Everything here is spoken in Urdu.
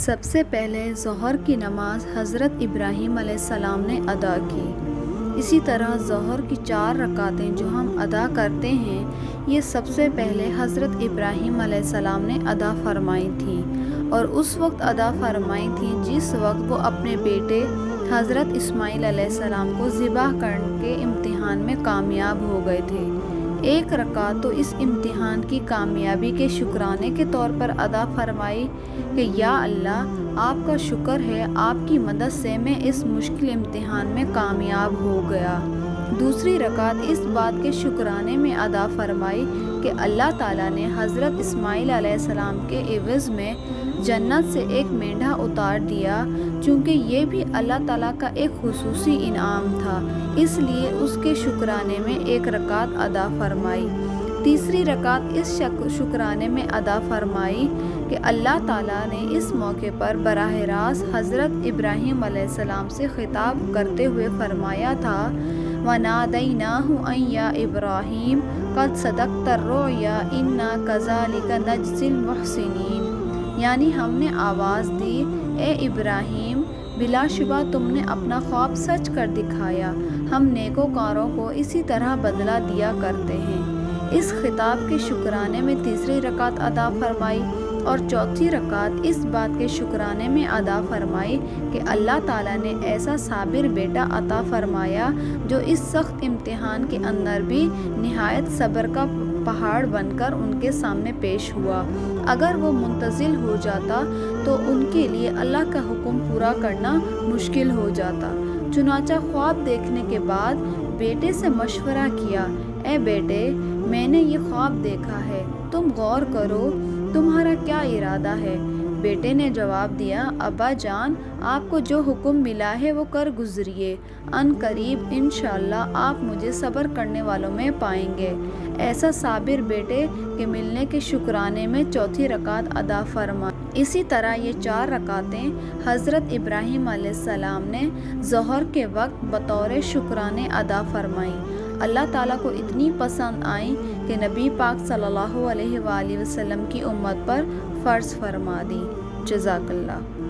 سب سے پہلے ظہر کی نماز حضرت ابراہیم علیہ السلام نے ادا کی۔ اسی طرح ظہر کی 4 رکعتیں جو ہم ادا کرتے ہیں، یہ سب سے پہلے حضرت ابراہیم علیہ السلام نے ادا فرمائی تھیں، اور اس وقت ادا فرمائی تھیں جس وقت وہ اپنے بیٹے حضرت اسماعیل علیہ السلام کو ذبح کرنے کے امتحان میں کامیاب ہو گئے تھے۔ 1 رکعت تو اس امتحان کی کامیابی کے شکرانے کے طور پر ادا فرمائی کہ یا اللہ، آپ کا شکر ہے، آپ کی مدد سے میں اس مشکل امتحان میں کامیاب ہو گیا۔ دوسری رکعت اس بات کے شکرانے میں ادا فرمائی کہ اللہ تعالیٰ نے حضرت اسماعیل علیہ السلام کے عوض میں جنت سے ایک مینڈھا اتار دیا، چونکہ یہ بھی اللہ تعالیٰ کا ایک خصوصی انعام تھا، اس لیے اس کے شکرانے میں 1 رکعت ادا فرمائی۔ تیسری رکعت اس شکرانے میں ادا فرمائی کہ اللہ تعالیٰ نے اس موقع پر براہ راست حضرت ابراہیم علیہ السلام سے خطاب کرتے ہوئے فرمایا تھا، وَنَادَيْنَاهُ أَن يَا إِبْرَاهِيمُ قَدْ صَدَقْتَ الرُّؤْيَا إِنَّا كَذَلِكَ نَجْزِي الْمُحْسِنِينَ، یعنی ہم نے آواز دی، اے ابراہیم، بلا شبہ تم نے اپنا خواب سچ کر دکھایا، ہم نیکوکاروں کو اسی طرح بدلہ دیا کرتے ہیں۔ اس خطاب کے شکرانے میں تیسری رکعت ادا فرمائی، اور چوتھی رکعت اس بات کے شکرانے میں ادا فرمائی کہ اللہ تعالیٰ نے ایسا صابر بیٹا عطا فرمایا جو اس سخت امتحان کے اندر بھی نہایت صبر کا پہاڑ بن کر ان کے سامنے پیش ہوا۔ اگر وہ منتزل ہو جاتا تو ان کے لیے اللہ کا حکم پورا کرنا مشکل ہو جاتا۔ چنانچہ خواب دیکھنے کے بعد بیٹے سے مشورہ کیا، اے بیٹے، میں نے یہ خواب دیکھا ہے، تم غور کرو، تمہارا کیا ارادہ ہے؟ بیٹے نے جواب دیا، ابا جان، آپ کو جو حکم ملا ہے وہ کر گزریے، ان قریب انشاءاللہ آپ مجھے صبر کرنے والوں میں پائیں گے۔ ایسا صابر بیٹے کے ملنے کے شکرانے میں چوتھی رکعت ادا فرمائی۔ اسی طرح یہ 4 رکعتیں حضرت ابراہیم علیہ السلام نے ظہر کے وقت بطور شکرانے ادا فرمائیں۔ اللہ تعالیٰ کو اتنی پسند آئیں کہ نبی پاک صلی اللہ علیہ وآلہ وسلم کی امت پر فرض فرما دی۔ جزاک اللہ۔